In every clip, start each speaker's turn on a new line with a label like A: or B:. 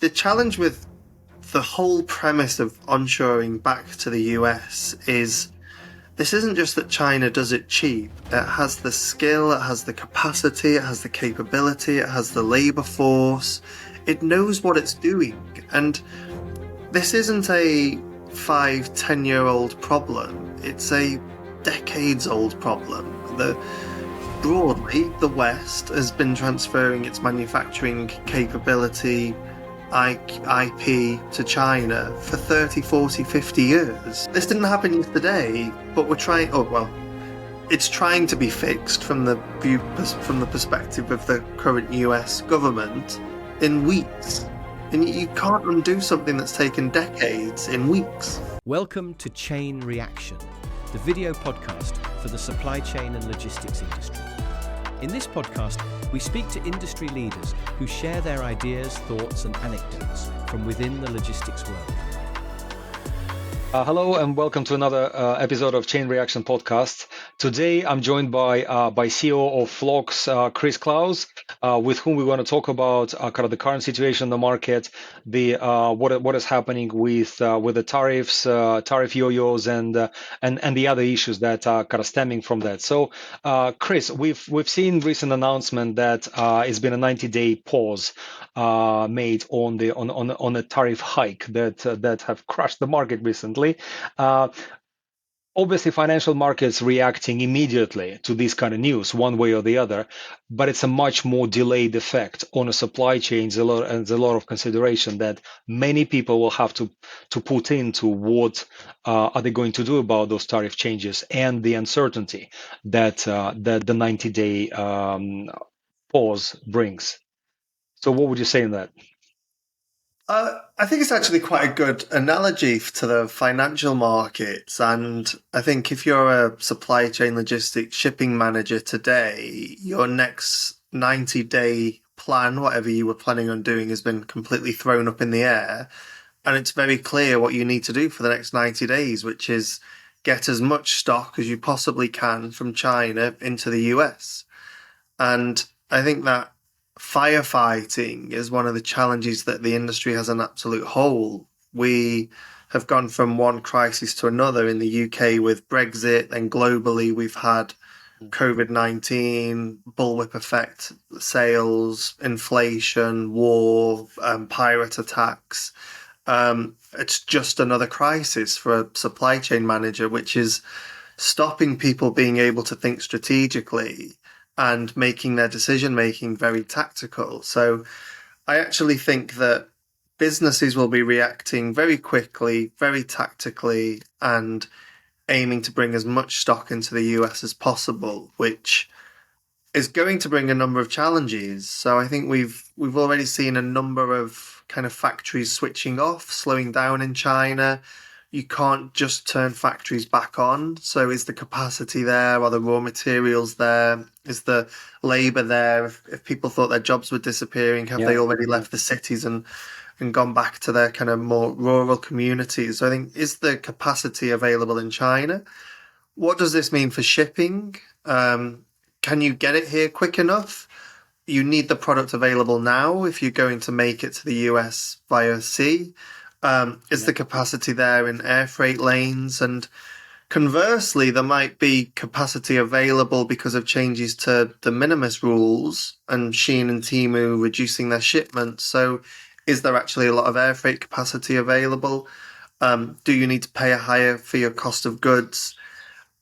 A: The challenge with the whole premise of onshoring back to the US is this isn't just that China does it cheap. It has the skill, it has the capacity, it has the capability, it has the labor force. It knows what it's doing. And this isn't a 5-10-year-old problem. It's a decades-old problem. Broadly, the West has been transferring its manufacturing capability, IP to China for 30, 40, 50 years. This didn't happen yesterday, but it's trying to be fixed from the perspective of the current US government in weeks. And you can't undo something that's taken decades in weeks.
B: Welcome to Chain Reaction, the video podcast for the supply chain and logistics industry. In this podcast, we speak to industry leaders who share their ideas, thoughts, and anecdotes from within the logistics world.
C: Hello and welcome to another episode of Chain Reaction podcast. Today I'm joined by COO of FLOX, Chris Clowes, with whom we want to talk about kind of the current situation in the market, the what is happening with the tariffs, tariff yo-yos, and the other issues that are kind of stemming from that. So, Chris, we've seen recent announcement that it's been a 90-day pause made on a tariff hike that have crushed the market recently. Obviously, financial markets reacting immediately to this kind of news, one way or the other, but it's a much more delayed effect on a supply chain. There's a lot of consideration that many people will have to put into what are they going to do about those tariff changes and the uncertainty that the 90-day pause brings. So, what would you say in that?
A: I think it's actually quite a good analogy to the financial markets. And I think if you're a supply chain logistics shipping manager today, your next 90-day plan, whatever you were planning on doing, has been completely thrown up in the air. And it's very clear what you need to do for the next 90 days, which is get as much stock as you possibly can from China into the US. And I think that firefighting is one of the challenges that the industry has an absolute whole. We have gone from one crisis to another in the UK with Brexit, and globally we've had COVID-19, bullwhip effect, sales, inflation, war, pirate attacks. It's just another crisis for a supply chain manager, which is stopping people being able to think strategically and making their decision-making very tactical. So I actually think that businesses will be reacting very quickly, very tactically, and aiming to bring as much stock into the US as possible, which is going to bring a number of challenges. So I think we've already seen a number of kind of factories switching off, slowing down in China. You can't just turn factories back on. So is the capacity there? Are the raw materials there? Is the labor there? If people thought their jobs were disappearing, have they already left the cities and gone back to their kind of more rural communities? So I think, is the capacity available in China? What does this mean for shipping? Can you get it here quick enough? You need the product available now if you're going to make it to the US via sea. Is the capacity there in air freight lanes? And conversely, there might be capacity available because of changes to de minimis rules and Shein and Temu reducing their shipments. So is there actually a lot of air freight capacity available? Do you need to pay a higher for your cost of goods?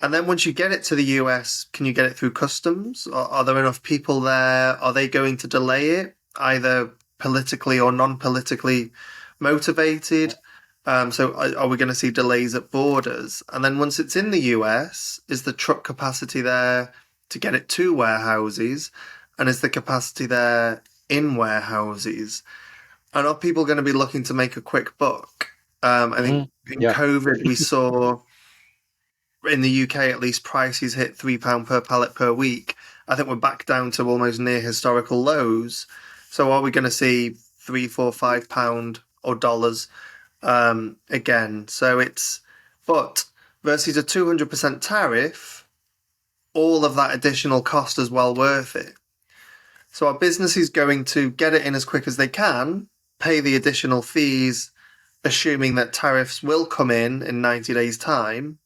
A: And then once you get it to the US, can you get it through customs? Are there enough people there? Are they going to delay it, either politically or non-politically motivated? So are we going to see delays at borders? And then once it's in the US, is the truck capacity there to get it to warehouses? And is the capacity there in warehouses? And are people going to be looking to make a quick buck? I think in COVID, we saw in the UK, at least, prices hit £3 per pallet per week. I think we're back down to almost near historical lows. So are we going to see £3, £4, £5 or dollars again? So but versus a 200% tariff, all of that additional cost is well worth it. So our business is going to get it in as quick as they can, pay the additional fees, assuming that tariffs will come in 90 days' time?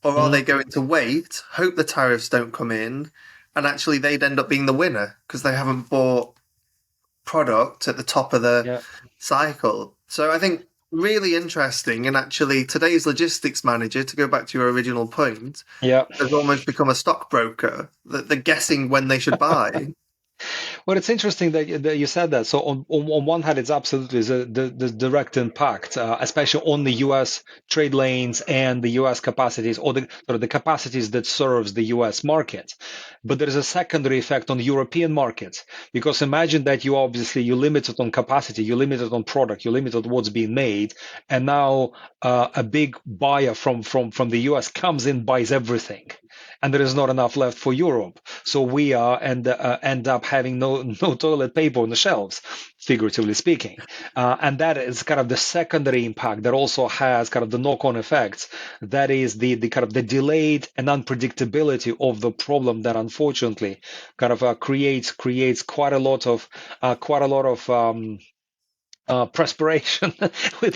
A: Or are they
C: Mhm.
A: going to wait, hope the tariffs don't come in, and actually they'd end up being the winner because they haven't bought product at the top of the
C: Yeah,
A: cycle? So I think really interesting. And actually, today's logistics manager, to go back to your original point,
C: yeah.
A: has almost become a stockbroker. That they're guessing when they should buy.
C: Well, it's interesting that you said that. So on one hand, it's absolutely the direct impact, especially on the U.S. trade lanes and the U.S. capacities, or the capacities that serves the U.S. market. But there is a secondary effect on the European markets, because imagine that you limited on capacity, you limited on product, you limited what's being made, and now a big buyer from the U.S. comes in, buys everything, and there is not enough left for Europe. So we end up having no toilet paper on the shelves, figuratively speaking, and that is kind of the secondary impact that also has kind of the knock-on effects. That is the kind of the delayed and unpredictability of the problem that unfortunately kind of creates quite a lot of perspiration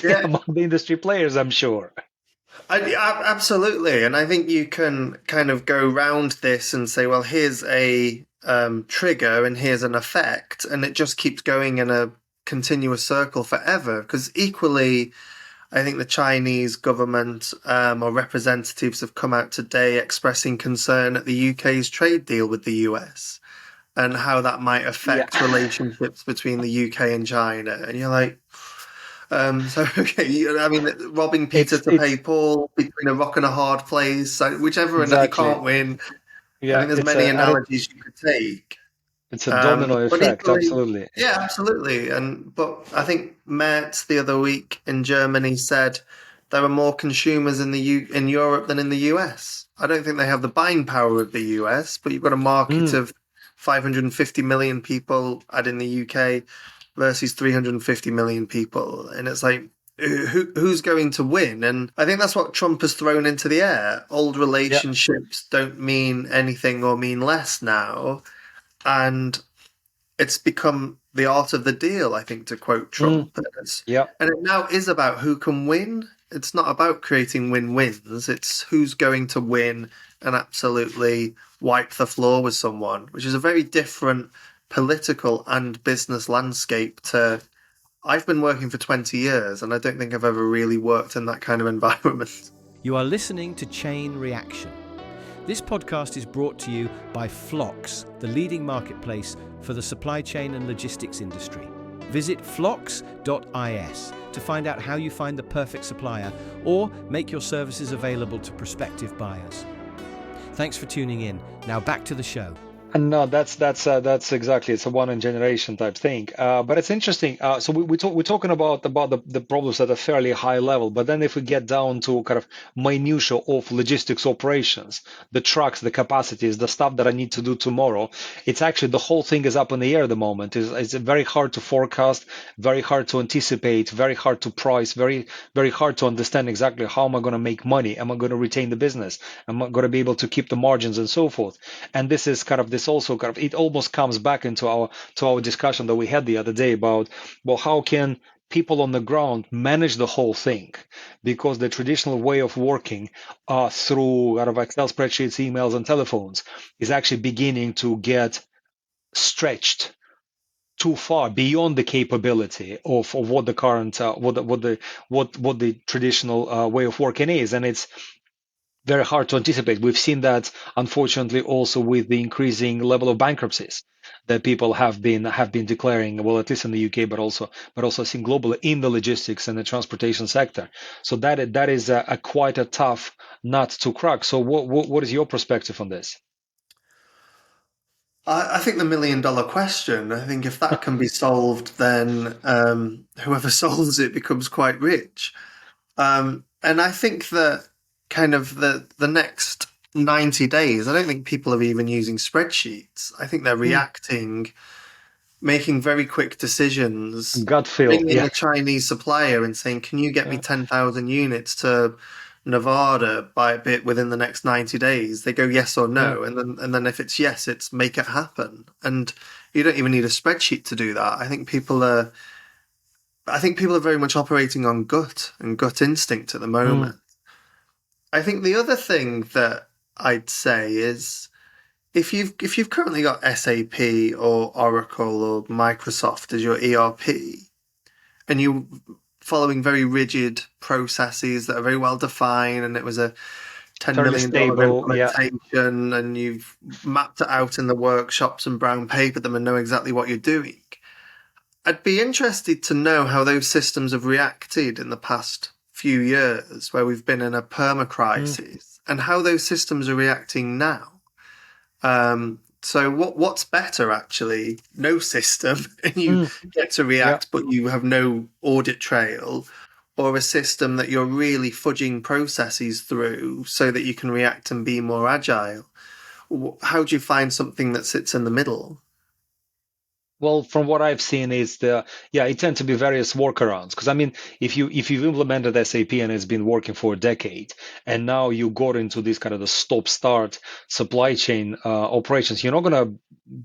A: Yeah,
C: among the industry players, I'm sure.
A: absolutely. And I think you can kind of go round this and say, well, here's a trigger and here's an effect. And it just keeps going in a continuous circle forever. Because equally, I think the Chinese government or representatives have come out today expressing concern at the UK's trade deal with the US and how that might
C: Yeah,
A: affect relationships between the UK and China. And you're like, so okay, I mean, robbing Peter to pay
C: it's
A: Paul, between a rock and a hard place. So whichever end you
C: exactly.
A: can't win. I
C: Yeah,
A: think there's many analogies you could take.
C: it's a domino
A: But
C: effect,
A: equally,
C: absolutely.
A: yeah, absolutely. But I think Merz the other week in Germany said there are more consumers in Europe than in the US. I don't think they have the buying power of the US, but you've got a market
C: Mm,
A: of 550 million people add in the UK versus 350 million people, and it's like who's going to win? And I think that's what Trump has thrown into the air. Old
C: yeah.
A: relationships don't mean anything or mean less now, and it's become the art of the deal, I think, to quote
C: Mm,
A: Trump.
C: yeah.
A: And it now is about who can win. It's not about creating win-wins. It's who's going to win and absolutely wipe the floor with someone, which is a very different political and business landscape to I've been working for 20 years and I don't think I've ever really worked in that kind of environment.
B: You are listening to Chain Reaction. This podcast is brought to you by FLOX, the leading marketplace for the supply chain and logistics industry. Visit flox.is to find out how you find the perfect supplier or make your services available to prospective buyers. Thanks for tuning in. Now back to the show.
C: And no, that's exactly, it's a one in generation type thing. But it's interesting. So we're talking about the problems at a fairly high level. But then if we get down to kind of minutia of logistics operations, the trucks, the capacities, the stuff that I need to do tomorrow, it's actually the whole thing is up in the air at the moment. It's very hard to forecast, very hard to anticipate, very hard to price, very hard to understand exactly how am I going to make money? Am I going to retain the business? Am I going to be able to keep the margins and so forth? And this is kind of this also kind of it almost comes back into our discussion that we had the other day about, well, how can people on the ground manage the whole thing, because the traditional way of working through kind of Excel spreadsheets, emails, and telephones is actually beginning to get stretched too far beyond the capability of what the current what the traditional way of working is, and it's very hard to anticipate. We've seen that, unfortunately, also with the increasing level of bankruptcies that people have been declaring, well, at least in the UK, but also seen globally in the logistics and the transportation sector. So that is a quite a tough nut to crack. So what is your perspective on this?
A: I think the million dollar question, I think if that can be solved, then whoever solves it becomes quite rich. And I think that kind of the next 90 days, I don't think people are even using spreadsheets. I think they're
C: Mm,
A: reacting, making very quick decisions,
C: gut feel,
A: ringing
C: yeah,
A: a Chinese supplier and saying, "Can you get me
C: yeah,
A: 10,000 units to Nevada by a bit within the next 90 days?" They go yes or
C: yeah.
A: no, and then if it's yes, it's make it happen. And you don't even need a spreadsheet to do that. I think people are I think people are very much operating on gut and gut instinct at the
C: Mm,
A: moment. I think the other thing that I'd say is if you've currently got SAP or Oracle or Microsoft as your ERP, and you following very rigid processes that are very well defined, and it was a $10
C: fairly
A: million
C: stable. Yeah.
A: implementation, and you've mapped it out in the workshops and brown papered them and know exactly what you're doing. I'd be interested to know how those systems have reacted in the past few years, where we've been in a perma
C: Mm,
A: crisis, and how those systems are reacting now. So what's better actually? No system, and you
C: mm,
A: get to
C: yeah.
A: react, but you have no audit trail, or a system that you're really fudging processes through so that you can react and be more agile. How do you find something that sits in the middle?
C: Well, from what I've seen, is it tend to be various workarounds. Because I mean, if you've implemented SAP and it's been working for a decade, and now you got into this kind of the stop-start supply chain operations, you're not gonna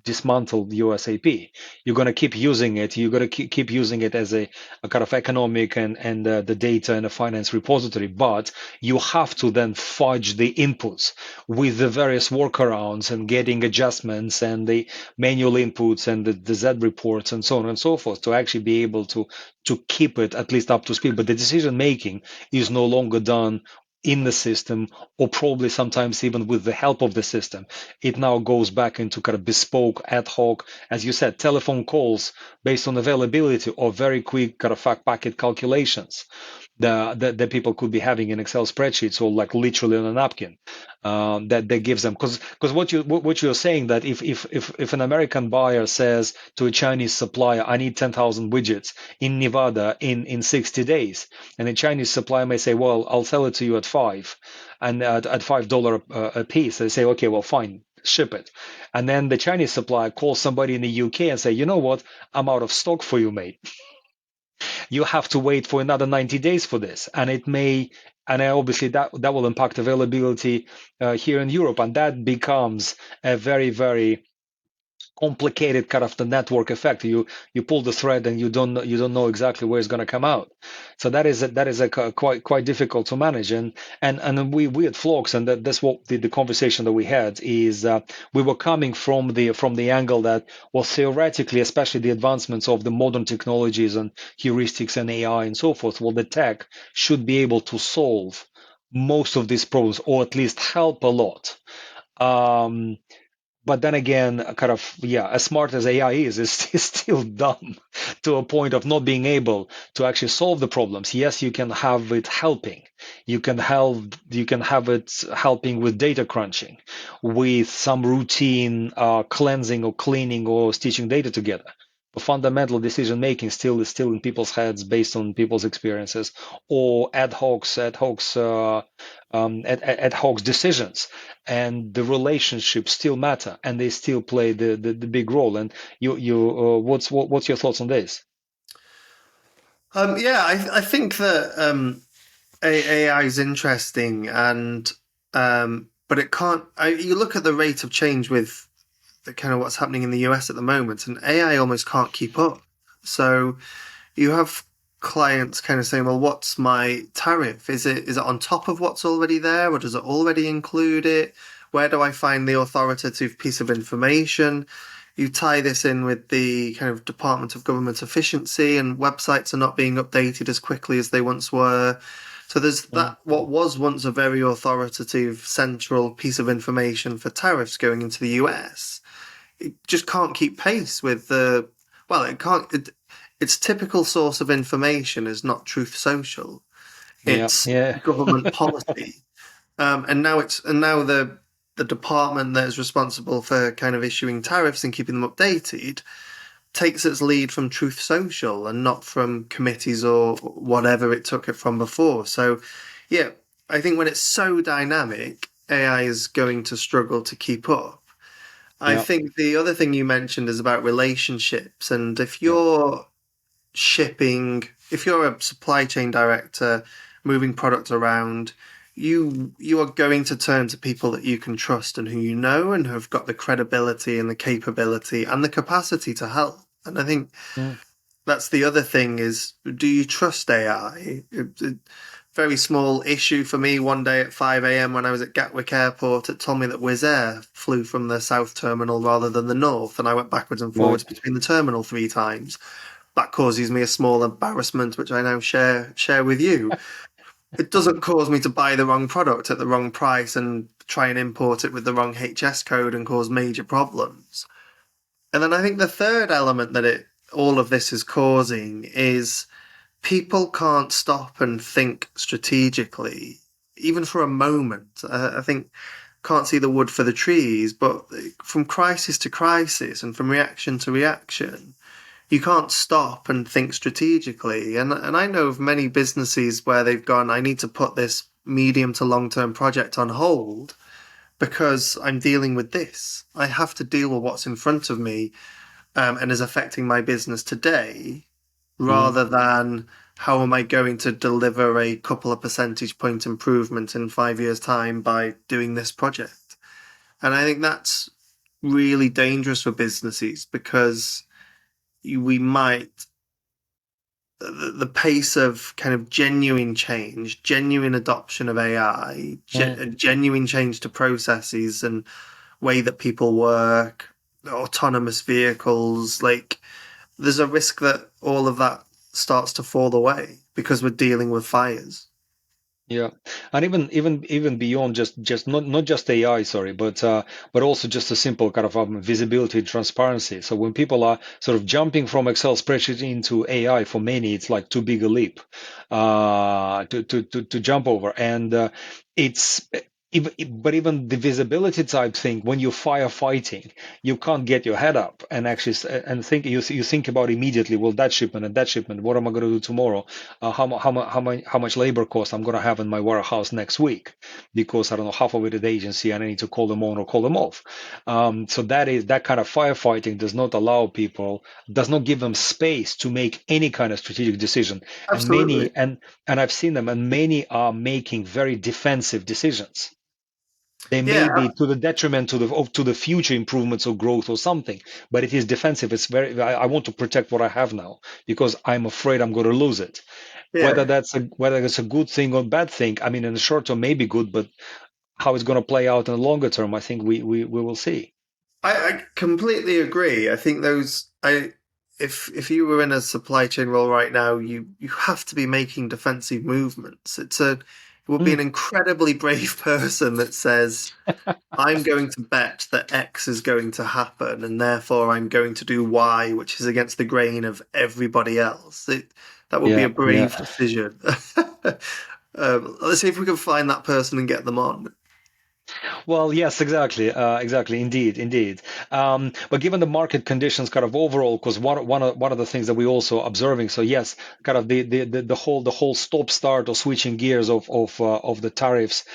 C: dismantle your SAP. You're gonna keep using it. You're gonna keep using it as a kind of economic and the data and the finance repository. But you have to then fudge the inputs with the various workarounds and getting adjustments and the manual inputs and the Z reports and so on and so forth to actually be able to keep it at least up to speed. But the decision making is no longer done in the system, or probably sometimes even with the help of the system. It now goes back into kind of bespoke, ad hoc, as you said, telephone calls based on availability or very quick kind of fact packet calculations that people could be having in Excel spreadsheets or like literally on a napkin, that gives them, because what you're saying, that if an American buyer says to a Chinese supplier, I need 10,000 widgets in Nevada in 60 days, and the Chinese supplier may say, well, I'll sell it to you at five, and at $5 a piece. They say, okay, well, fine, ship it. And then the Chinese supplier calls somebody in the UK and say, you know what, I'm out of stock for you, mate. You have to wait for another 90 days for this, and it may, and obviously that will impact availability here in Europe, and that becomes a very complicated kind of the network effect. You pull the thread and you don't know exactly where it's going to come out. So that is a quite difficult to manage. And we at Flux, and that's what the conversation that we had is, we were coming from the angle that, well, theoretically, especially the advancements of the modern technologies and heuristics and AI and so forth, well, the tech should be able to solve most of these problems, or at least help a lot. Um, but then again, kind of, yeah, as smart as AI is still dumb to a point of not being able to actually solve the problems. Yes, you can have it helping. You can have it helping with data crunching, with some routine cleansing or cleaning or stitching data together. But fundamental decision making still is still in people's heads based on people's experiences, or ad hoc decisions, and the relationships still matter, and they still play the big role. And what's your thoughts on this?
A: Yeah, I think that AI is interesting, and but it can't. You look at the rate of change with the kind of what's happening in the US at the moment, and AI almost can't keep up. So you have clients kind of saying, "Well, what's my tariff? Is it on top of what's already there, or does it already include it? Where do I find the authoritative piece of information?" You tie this in with the kind of Department of Government Efficiency, and websites are not being updated as quickly as they once were. So there's
C: Mm,
A: that, what was once a very authoritative central piece of information for tariffs going into the US. It just can't keep pace with well, it can't. Its typical source of information is not Truth Social.
C: yeah,
A: It's
C: yeah,
A: government policy. And now the department that is responsible for kind of issuing tariffs and keeping them updated takes its lead from Truth Social and not from committees or whatever it took it from before. So, yeah, I think when it's so dynamic, AI is going to struggle to keep up. I
C: yeah,
A: think the other thing you mentioned is about relationships, and if
C: yeah,
A: you're shipping, if you're a supply chain director moving product around, you are going to turn to people that you can trust and who you know and have got the credibility and the capability and the capacity to help. And I think
C: mm,
A: that's the other thing is, do you trust AI? Very small issue for me one day at 5 a.m. when I was at Gatwick Airport. It told me that Wizz Air flew from the south terminal rather than the north, and I went backwards and
C: Right.
A: forwards between the terminal 3 times. That causes me a small embarrassment, which I now share with you. It doesn't cause me to buy the wrong product at the wrong price and try and import it with the wrong HS code and cause major problems. And then I think the third element that it all of this is causing is people can't stop and think strategically, even for a moment. I think can't see the wood for the trees, but from crisis to crisis and from reaction to reaction, you can't stop and think strategically. And I know of many businesses where they've gone, I need to put this medium to long term project on hold because I'm dealing with this. I have to deal with what's in front of me and is affecting my business today
C: Mm.
A: rather than how am I going to deliver a couple of percentage point improvement in 5 years' time by doing this project. And I think that's really dangerous for businesses because we might the pace of kind of genuine change, genuine adoption of AI,
C: Mm.
A: genuine change to processes and way that people work, autonomous vehicles, like there's a risk that all of that starts to fall away because we're dealing with fires.
C: Yeah, and even beyond just not just AI, sorry, but also just a simple kind of visibility, transparency. So when people are sort of jumping from Excel spreadsheet into AI, for many it's like too big a leap to jump over, and it's. Even the visibility type thing, when you're firefighting, you can't get your head up and actually and think you think about immediately. Well, that shipment and that shipment. What am I going to do tomorrow? How much labor cost I'm going to have in my warehouse next week because I don't know half of it is agency and I need to call them on or call them off. So that kind of firefighting does not allow people, does not give them space to make any kind of strategic decision. And
A: Absolutely.
C: and I've seen them, and many are making very defensive decisions. They
A: Yeah,
C: may be to the detriment to the future improvements or growth or something, but it is defensive. It's very. I want to protect what I have now because I'm afraid I'm going to lose it.
A: yeah.
C: Whether it's a good thing or bad thing, I mean, in the short term, maybe good, but how it's going to play out in the longer term, I think we will see.
A: I completely agree. I think those I if you were in a supply chain role right now, you have to be making defensive movements. It would be
C: Mm,
A: an incredibly brave person that says, I'm going to bet that X is going to happen, and therefore I'm going to do Y, which is against the grain of everybody else. That would be a
C: yeah,
A: brave
C: yeah.
A: decision. Let's see if we can find that person and get them on.
C: Well, yes, exactly, exactly, indeed. But given the market conditions, kind of overall, because one of the things that we also observing, so yes, kind of the whole stop start or switching gears of the tariffs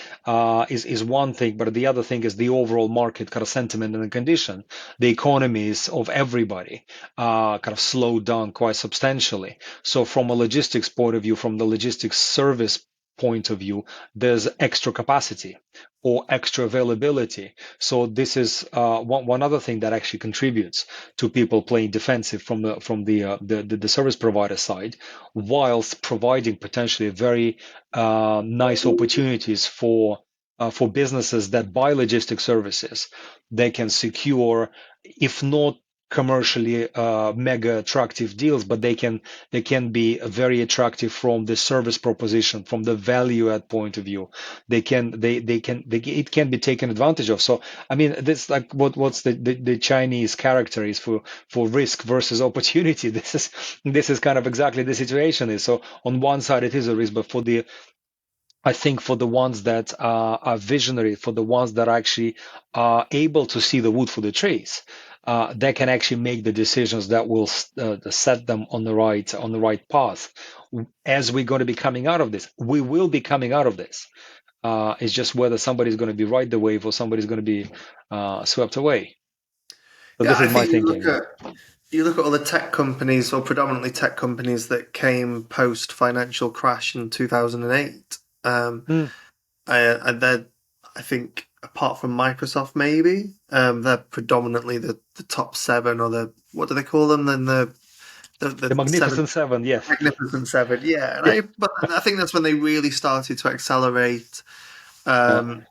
C: is one thing, but the other thing is the overall market kind of sentiment and the condition, the economies of everybody kind of slowed down quite substantially. So from a logistics point of view, from the logistics service point of view, there's extra capacity or extra availability. So this is one other thing that actually contributes to people playing defensive from the service provider side, whilst providing potentially very nice opportunities for businesses that buy logistic services. They can secure, if not commercially mega attractive deals, but they can be very attractive from the service proposition, from the value add point of view. It can be taken advantage of. So I mean, this like what's the Chinese character is for risk versus opportunity. This is kind of exactly the situation is. So on one side it is a risk, but I think for the ones that are visionary, for the ones that actually are able to see the wood for the trees, they can actually make the decisions that will set them on the right path. As we're going to be coming out of this, we will be coming out of this. It's just whether somebody's going to be ride the wave or somebody's going to be swept away. So
A: Yeah,
C: this
A: I
C: is my
A: think
C: thinking.
A: you look at all the tech companies, or predominantly tech companies that came post financial crash in 2008.
C: Hmm.
A: And they're, I think, apart from Microsoft, maybe they're predominantly the top seven or the what do they call them? Then the
C: The
A: the
C: Magnificent Seven, yes.
A: Magnificent Seven, yeah.
C: Yeah.
A: But I think that's when they really started to accelerate, and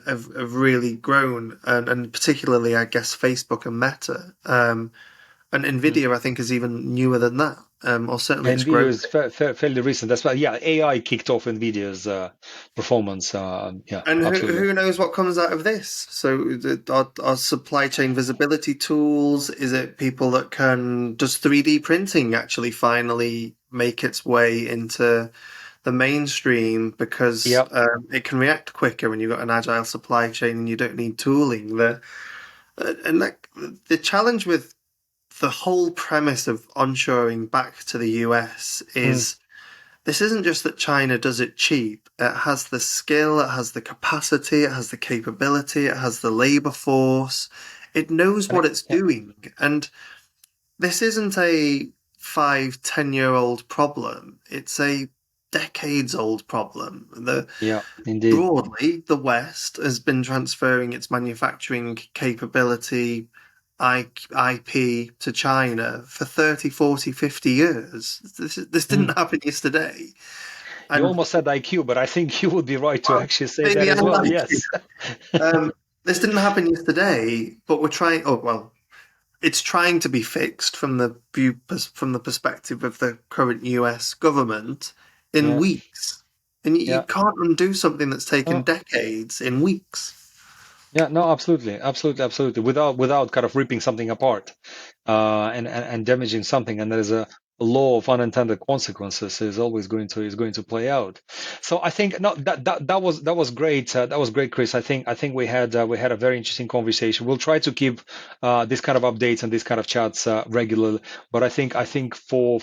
A: have really grown, and particularly, I guess, Facebook and Meta, and
C: Mm.
A: Nvidia, I think, is even newer than that, or certainly it's
C: NVIDIA
A: growing.
C: is fairly recent. That's why, yeah, AI kicked off NVIDIA's performance. Yeah,
A: And
C: absolutely.
A: who knows what comes out of this? So, are supply chain visibility tools? Is it people that can, does 3D printing actually finally make its way into the mainstream because
C: Yeah.
A: it can react quicker when you've got an agile supply chain and you don't need tooling? The challenge with the whole premise of onshoring back to the US
C: Mm.
A: is this isn't just that China does it cheap. It has the skill, it has the capacity, it has the capability, it has the labor force. It knows what it's
C: Yeah.
A: doing. And this isn't a 5, 10-year-old problem. It's a decades old problem.
C: Yeah, indeed.
A: Broadly, the West has been transferring its manufacturing capability, IP to China for 30, 40, 50 years. This
C: Mm.
A: didn't happen yesterday.
C: You
A: And
C: almost said IQ, but I think you would be right to
A: well,
C: actually say that
A: maybe
C: as
A: I'm
C: well.
A: like you.
C: Yes.
A: This didn't happen yesterday, but we're trying. Oh well, it's trying to be fixed from from the perspective of the current US government in
C: Yeah.
A: weeks. And you
C: Yeah.
A: can't undo something that's taken
C: Oh,
A: decades in weeks.
C: yeah. No, absolutely, absolutely, absolutely. Without kind of ripping something apart, and damaging something, and there's a law of unintended consequences is going to play out. So I think no, that was great. That was great, Chris. I think we had a very interesting conversation. We'll try to keep this kind of updates and this kind of chats regular. But I think for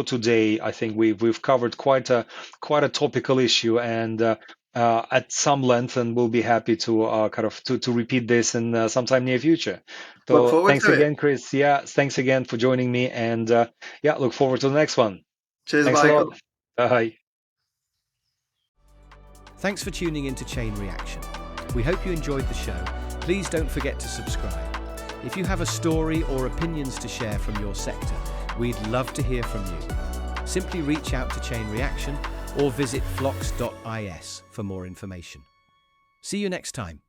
C: today, I think we've covered quite a topical issue, and at some length, and we'll be happy to kind of to repeat this in sometime near future.
A: Look
C: So
A: forward
C: thanks
A: to it.
C: again, Chris. Yeah, thanks again for joining me, and yeah, look forward to the next one.
A: Cheers,
C: Thanks a lot.
A: Michael.
C: Bye.
B: Thanks for tuning into Chain Reaction. We hope you enjoyed the show. Please don't forget to subscribe. If you have a story or opinions to share from your sector, we'd love to hear from you. Simply reach out to Chain Reaction or visit flox.is for more information. See you next time.